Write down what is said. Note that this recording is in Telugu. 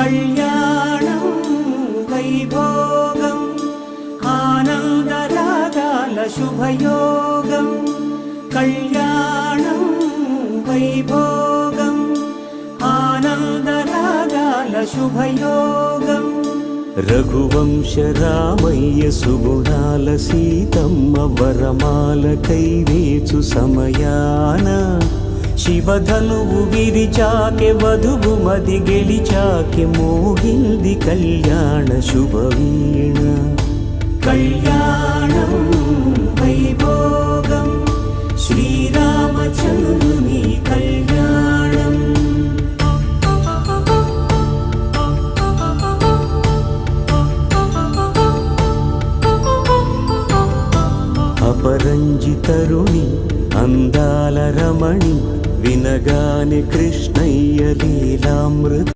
కళ్యాణం వైభోగం ఆనందరాగాల శుభయోగం. కళ్యాణం వైభోగం ఆనందరాగాల శుభయోగం. రఘువంశ రామయ్య సుగుణాల సీతమ్మ వరమాల కైవేచు సమయాన శివధనువు విరిచాకె వధువు మది గెలిచాకె మోగింది కళ్యాణ శుభవీణ. కళ్యాణం వైభోగం శ్రీరామచంద్రుని కళ్యాణం. అపరంజి తరుణి అందాల రమణి వినగానే కృష్ణయ్య లీలామృత